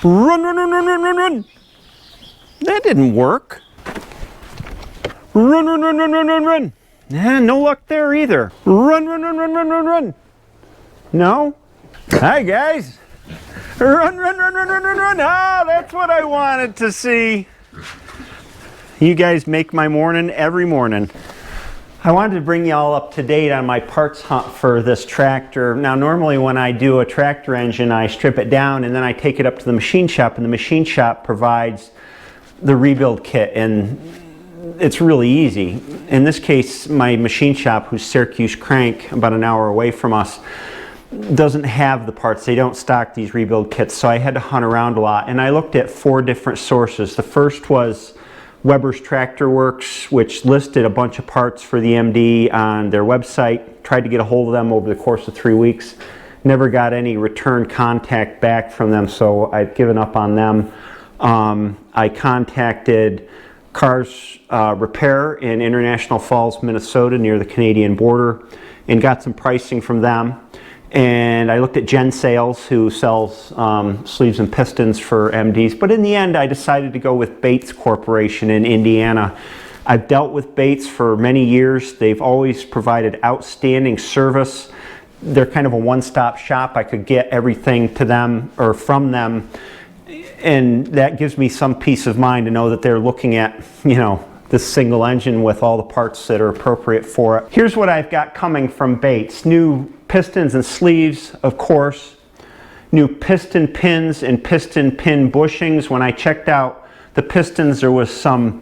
Run, run, run, run, run, run, run. That didn't work. Run, run, run, run, run, run, run. No luck there either. Run, run, run, run, run, run, run. No? Hi, guys. Run, run, run, run, run, run, run. Ah, that's what I wanted to see. You guys make my morning every morning. I wanted to bring you all up to date on my parts hunt for this tractor. Now, normally when I do a tractor engine, I strip it down and then I take it up to the machine shop, and the machine shop provides the rebuild kit, and it's really easy. In this case, my machine shop, who's Syracuse Crank, about an hour away from us, doesn't have the parts. They don't stock these rebuild kits, so I had to hunt around a lot, and I looked at 4 different sources. The first was Weber's Tractor Works, which listed a bunch of parts for the MD on their website. Tried to get a hold of them over the course of 3 weeks. Never got any return contact back from them, so I've given up on them. I contacted Cars Repair in International Falls, Minnesota, near the Canadian border, and got some pricing from them. And I looked at Gen Sales, who sells sleeves and pistons for MDs. But in the end, I decided to go with Bates Corporation in Indiana. I've dealt with Bates for many years. They've always provided outstanding service. They're kind of a one-stop shop. I could get everything to them or from them. And that gives me some peace of mind to know that they're looking at, you know, this single engine with all the parts that are appropriate for it. Here's what I've got coming from Bates. New pistons and sleeves, of course. New piston pins and piston pin bushings. When I checked out the pistons, there was some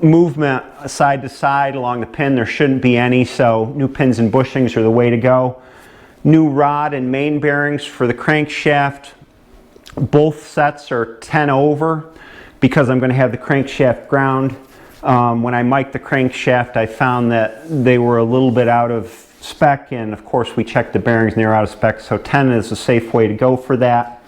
movement side to side along the pin. There shouldn't be any, so new pins and bushings are the way to go. New rod and main bearings for the crankshaft. Both sets are 10 over because I'm going to have the crankshaft ground. When I mic'd the crankshaft, I found that they were a little bit out of spec, and of course we checked the bearings and they were out of spec, so 10 is a safe way to go for that.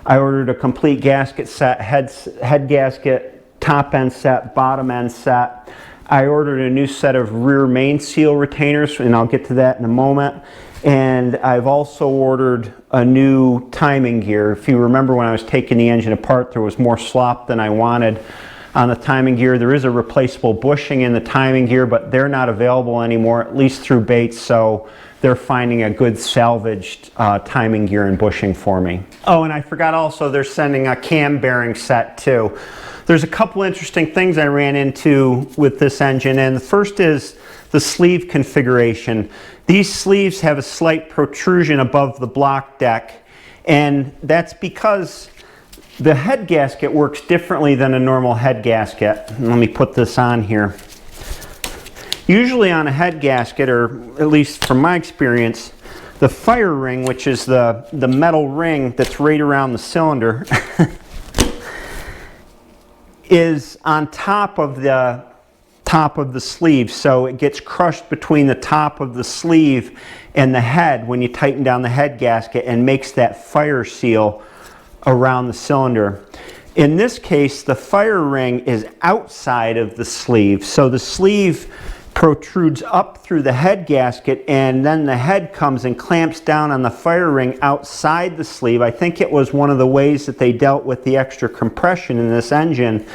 I ordered a complete gasket set, head gasket, top end set, bottom end set. I ordered a new set of rear main seal retainers, and I'll get to that in a moment. And I've also ordered a new timing gear. If you remember, when I was taking the engine apart, there was more slop than I wanted on the timing gear. There is a replaceable bushing in the timing gear, but they're not available anymore, at least through Bates, so they're finding a good salvaged timing gear and bushing for me. Oh, and I forgot also, they're sending a cam bearing set too. There's a couple interesting things I ran into with this engine, and the first is the sleeve configuration. These sleeves have a slight protrusion above the block deck, and that's because the head gasket works differently than a normal head gasket. Let me put this on here. Usually on a head gasket, or at least from my experience, the fire ring, which is the metal ring that's right around the cylinder, is on top of the sleeve, so it gets crushed between the top of the sleeve and the head when you tighten down the head gasket, and makes that fire seal around the cylinder. In this case, the fire ring is outside of the sleeve, so the sleeve protrudes up through the head gasket, and then the head comes and clamps down on the fire ring outside the sleeve. I think it was one of the ways that they dealt with the extra compression in this engine.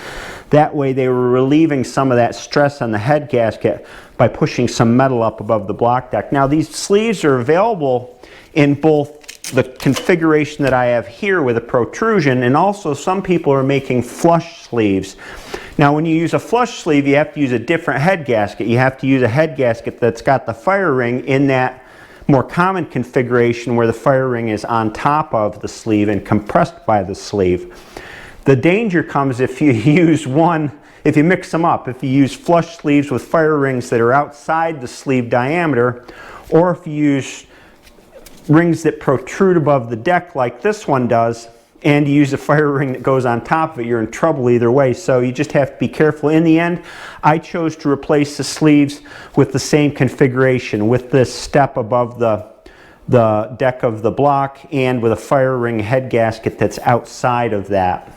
That way they were relieving some of that stress on the head gasket by pushing some metal up above the block deck. Now, these sleeves are available in both the configuration that I have here with a protrusion, and also some people are making flush sleeves. Now, when you use a flush sleeve, you have to use a different head gasket. You have to use a head gasket that's got the fire ring in that more common configuration where the fire ring is on top of the sleeve and compressed by the sleeve. The danger comes if you use if you mix them up. If you use flush sleeves with fire rings that are outside the sleeve diameter, or if you use rings that protrude above the deck like this one does, and you use a fire ring that goes on top of it, you're in trouble either way. So you just have to be careful. In the end, I chose to replace the sleeves with the same configuration, with this step above the deck of the block, and with a fire ring head gasket that's outside of that.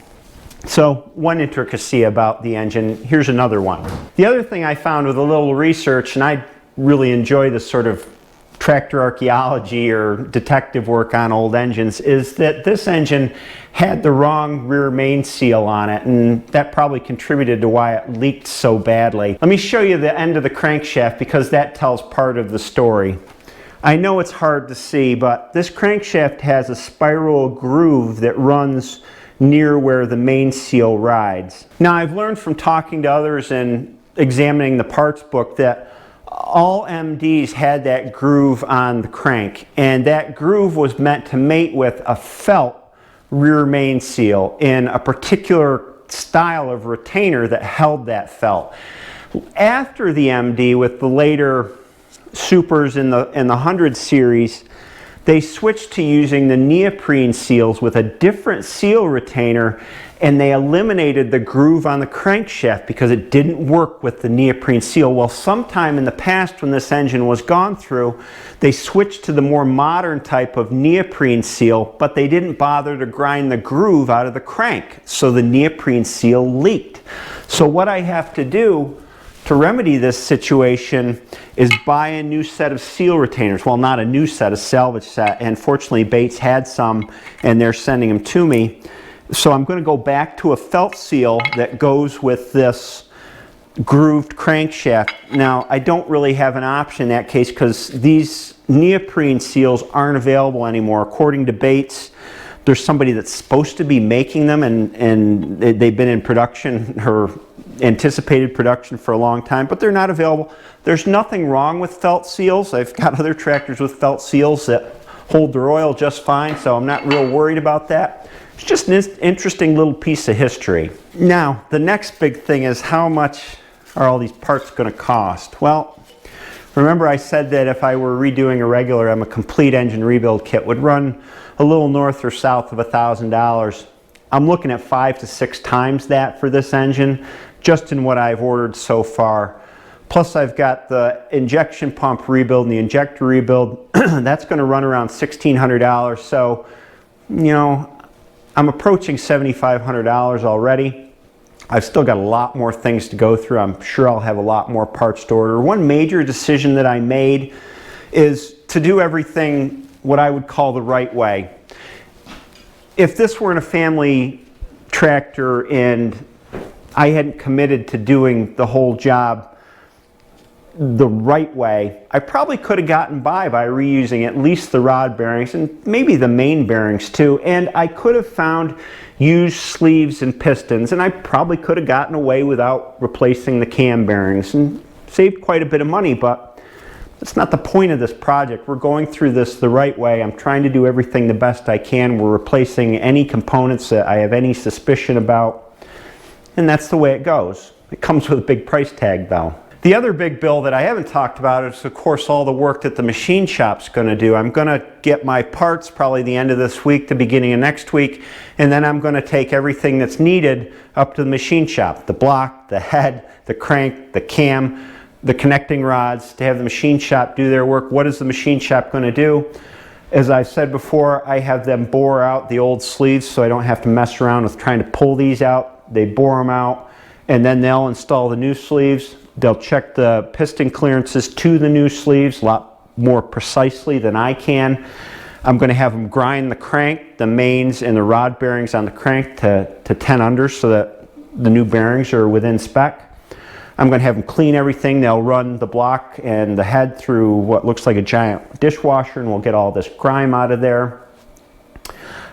So one intricacy about the engine. Here's another one. The other thing I found with a little research, and I really enjoy this sort of tractor archaeology or detective work on old engines is that this engine had the wrong rear main seal on it, and that probably contributed to why it leaked so badly. Let me show you the end of the crankshaft because that tells part of the story. I know it's hard to see, but this crankshaft has a spiral groove that runs near where the main seal rides. Now, I've learned from talking to others and examining the parts book that all MDs had that groove on the crank, and that groove was meant to mate with a felt rear main seal in a particular style of retainer that held that felt. After the MD, with the later Supers in the 100 series, they switched to using the neoprene seals with a different seal retainer, and they eliminated the groove on the crankshaft because it didn't work with the neoprene seal. Well, sometime in the past when this engine was gone through, they switched to the more modern type of neoprene seal, but they didn't bother to grind the groove out of the crank, so the neoprene seal leaked. So what I have to do to remedy this situation is buy a new set of seal retainers. Well, not a new set, a salvage set. And fortunately, Bates had some, and they're sending them to me. So I'm going to go back to a felt seal that goes with this grooved crankshaft. Now, I don't really have an option in that case because these neoprene seals aren't available anymore. According to Bates, there's somebody that's supposed to be making them, and they've been in production or anticipated production for a long time, but they're not available. There's nothing wrong with felt seals. I've got other tractors with felt seals that hold their oil just fine, so I'm not real worried about that. It's just an interesting little piece of history. Now, the next big thing is how much are all these parts going to cost? Well, remember I said that if I were redoing a regular a complete engine rebuild kit would run a little north or south of $1,000. I'm looking at 5 to 6 times that for this engine, just in what I've ordered so far. Plus I've got the injection pump rebuild and the injector rebuild. That's going to run around $1,600. So, you know, I'm approaching $7,500 already. I've still got a lot more things to go through. I'm sure I'll have a lot more parts to order. One major decision that I made is to do everything what I would call the right way. If this weren't a family tractor and I hadn't committed to doing the whole job the right way, I probably could have gotten by reusing at least the rod bearings and maybe the main bearings too, and I could have found used sleeves and pistons, and I probably could have gotten away without replacing the cam bearings and saved quite a bit of money, but that's not the point of this project. We're going through this the right way. I'm trying to do everything the best I can. We're replacing any components that I have any suspicion about, and that's the way it goes. It comes with a big price tag though. The other big bill that I haven't talked about is, of course, all the work that the machine shop's going to do. I'm going to get my parts probably the end of this week, the beginning of next week, and then I'm going to take everything that's needed up to the machine shop. The block, the head, the crank, the cam, the connecting rods, to have the machine shop do their work. What is the machine shop going to do? As I said before, I have them bore out the old sleeves so I don't have to mess around with trying to pull these out. They bore them out, and then they'll install the new sleeves. They'll check the piston clearances to the new sleeves a lot more precisely than I can. I'm going to have them grind the crank, the mains, and the rod bearings on the crank to 10 under so that the new bearings are within spec. I'm going to have them clean everything. They'll run the block and the head through what looks like a giant dishwasher, and we'll get all this grime out of there.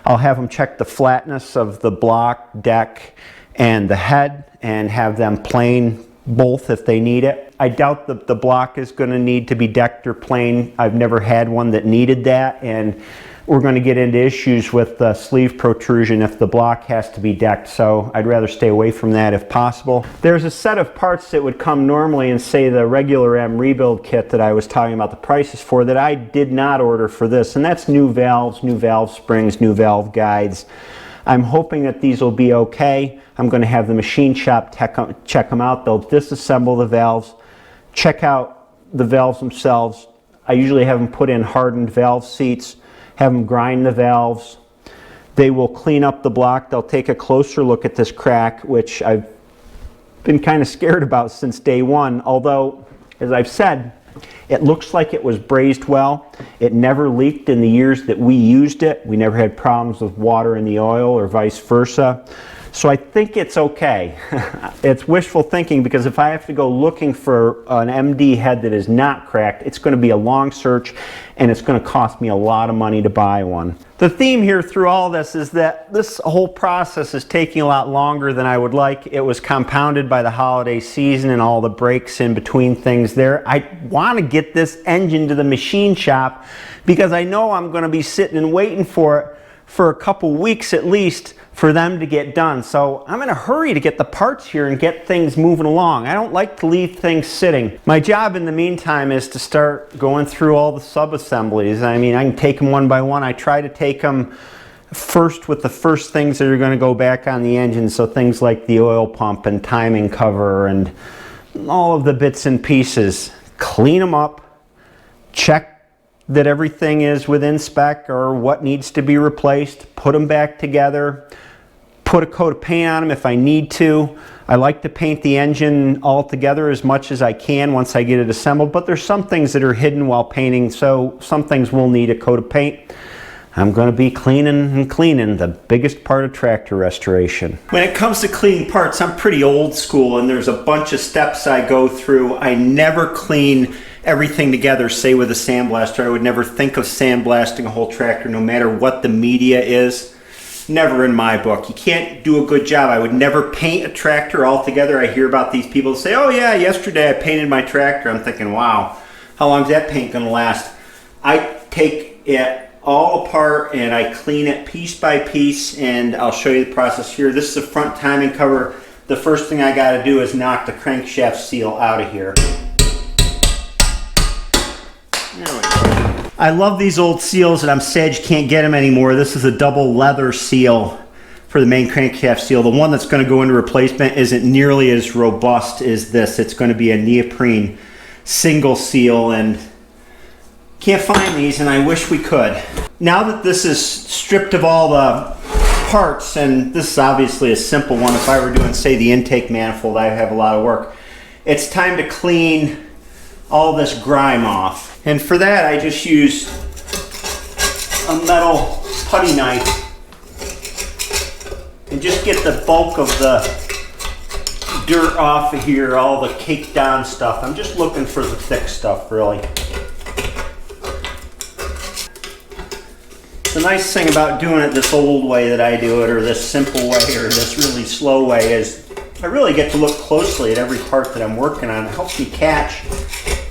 I'll have them check the flatness of the block, deck, and the head, and have them plane both if they need it. I doubt that the block is going to need to be decked or planed. I've never had one that needed that, and we're going to get into issues with the sleeve protrusion if the block has to be decked, so I'd rather stay away from that if possible. There's a set of parts that would come normally in, say, the regular M rebuild kit that I was talking about the prices for that I did not order for this, and that's new valves, new valve springs, new valve guides. I'm hoping that these will be okay. I'm going to have the machine shop check them out. They'll disassemble the valves, check out the valves themselves. I usually have them put in hardened valve seats, have them grind the valves. They will clean up the block. They'll take a closer look at this crack, which I've been kind of scared about since day one. Although, as I've said, It looks like it was brazed well. It never leaked in the years that we used it. We never had problems with water in the oil or vice versa. So I think it's okay. It's wishful thinking, because if I have to go looking for an MD head that is not cracked, it's going to be a long search and it's going to cost me a lot of money to buy one. The theme here through all this is that this whole process is taking a lot longer than I would like. It was compounded by the holiday season and all the breaks in between things there. I want to get this engine to the machine shop because I know I'm going to be sitting and waiting for it for a couple weeks at least for them to get done. So I'm in a hurry to get the parts here and get things moving along. I don't like to leave things sitting. My job in the meantime is to start going through all the sub-assemblies. I mean, I can take them one by one. I try to take them first with the first things that are going to go back on the engine, so things like the oil pump and timing cover and all of the bits and pieces. Clean them up, check that everything is within spec or what needs to be replaced, put them back together, put a coat of paint on them if I need to. I like to paint the engine all together as much as I can once I get it assembled, but there's some things that are hidden while painting, so some things will need a coat of paint. I'm going to be cleaning and cleaning, the biggest part of tractor restoration. When it comes to cleaning parts, I'm pretty old school and there's a bunch of steps I go through. I never clean everything together, say with a sandblaster. I would never think of sandblasting a whole tractor no matter what the media is. Never in my book. You can't do a good job. I would never paint a tractor altogether. I hear about these people say, oh yeah, yesterday I painted my tractor. I'm thinking, wow, how long is that paint going to last? I take it all apart and I clean it piece by piece, and I'll show you the process here. This is the front timing cover. The first thing I got to do is knock the crankshaft seal out of here. There we go. I love these old seals and I'm sad you can't get them anymore. This is a double leather seal for the main crankshaft seal. The one that's going to go into replacement isn't nearly as robust as this. It's going to be a neoprene single seal, and can't find these, and I wish we could. Now that this is stripped of all the parts, and this is obviously a simple one. If I were doing, say, the intake manifold, I have a lot of work. It's time to clean all this grime off. And for that, I just use a metal putty knife and just get the bulk of the dirt off of here, all the caked down stuff. I'm just looking for the thick stuff, really. The nice thing about doing it this old way that I do it, or this simple way, or this really slow way, is I really get to look closely at every part that I'm working on. It helps me catch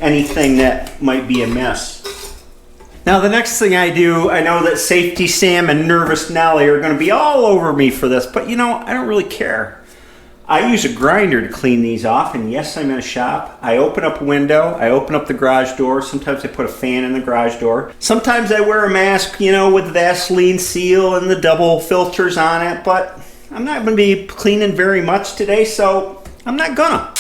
anything that might be amiss. Now the next thing I do, I know that Safety Sam and Nervous Nelly are going to be all over me for this, but you know, I don't really care. I use a grinder to clean these off, and yes, I'm in a shop. I open up a window, I open up the garage door. Sometimes I put a fan in the garage door. Sometimes I wear a mask, you know, with the Vaseline seal and the double filters on it, but I'm not going to be cleaning very much today, so I'm not gonna.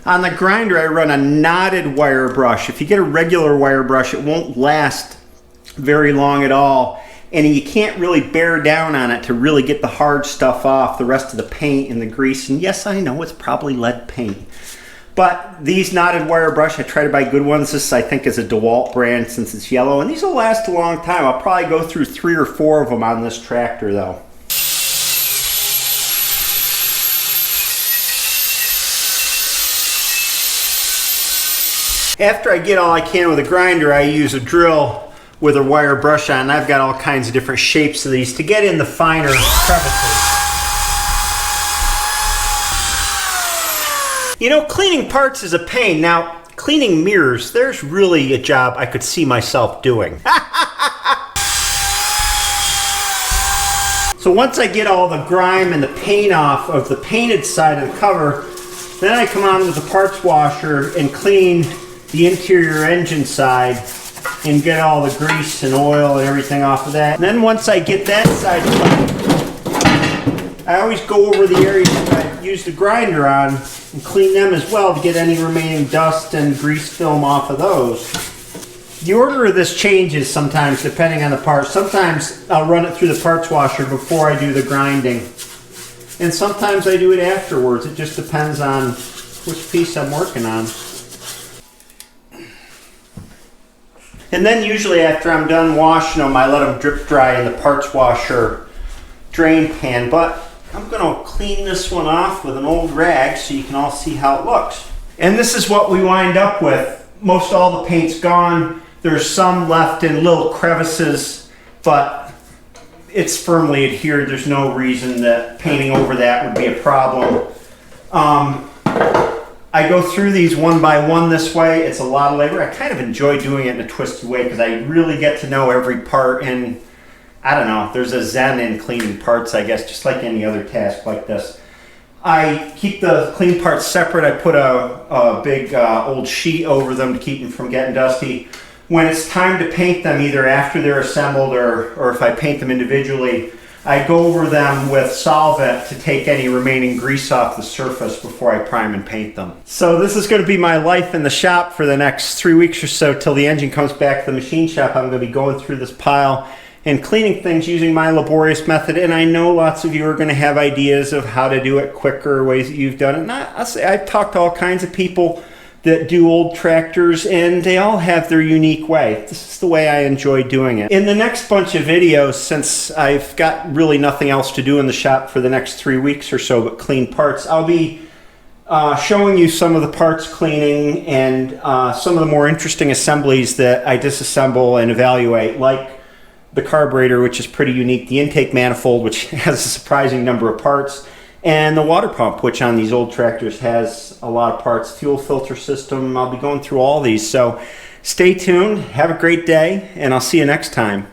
On the grinder, I run a knotted wire brush. If you get a regular wire brush, it won't last very long at all. And you can't really bear down on it to really get the hard stuff off, the rest of the paint and the grease. And yes, I know it's probably lead paint. But these knotted wire brush, I try to buy good ones. This, I think, is a DeWalt brand since it's yellow. And these will last a long time. I'll probably go through 3 or 4 of them on this tractor, though. After I get all I can with a grinder, I use a drill with a wire brush on. I've got all kinds of different shapes of these to get in the finer crevices. You know, cleaning parts is a pain. Now, cleaning mirrors, there's really a job I could see myself doing. So once I get all the grime and the paint off of the painted side of the cover, then I come on with the parts washer and clean the interior engine side and get all the grease and oil and everything off of that. And then once I get that side done, I always go over the areas that I use the grinder on and clean them as well to get any remaining dust and grease film off of those. The order of this changes sometimes depending on the part. Sometimes I'll run it through the parts washer before I do the grinding. And sometimes I do it afterwards. It just depends on which piece I'm working on. And then usually after I'm done washing them, I let them drip dry in the parts washer drain pan. But I'm going to clean this one off with an old rag so you can all see how it looks. And this is what we wind up with. Most all the paint's gone. There's some left in little crevices, but it's firmly adhered. There's no reason that painting over that would be a problem. I go through these one by one this way. It's a lot of labor. I kind of enjoy doing it in a twisted way because I really get to know every part, and I don't know, there's a zen in cleaning parts, I guess, just like any other task like this. I keep the clean parts separate. I put a big old sheet over them to keep them from getting dusty. When it's time to paint them, either after they're assembled or if I paint them individually, I go over them with solvent to take any remaining grease off the surface before I prime and paint them. So this is going to be my life in the shop for the next 3 weeks or so till the engine comes back to the machine shop. I'm going to be going through this pile and cleaning things using my laborious method, and I know lots of you are going to have ideas of how to do it quicker, ways that you've done it. And I've talked to all kinds of people that do old tractors, and they all have their unique way. This is the way I enjoy doing it. In the next bunch of videos, since I've got really nothing else to do in the shop for the next 3 weeks or so but clean parts, I'll be showing you some of the parts cleaning and some of the more interesting assemblies that I disassemble and evaluate, like the carburetor, which is pretty unique, the intake manifold, which has a surprising number of parts, and the water pump, which on these old tractors has a lot of parts, fuel filter system. I'll be going through all these, so stay tuned, have a great day, and I'll see you next time.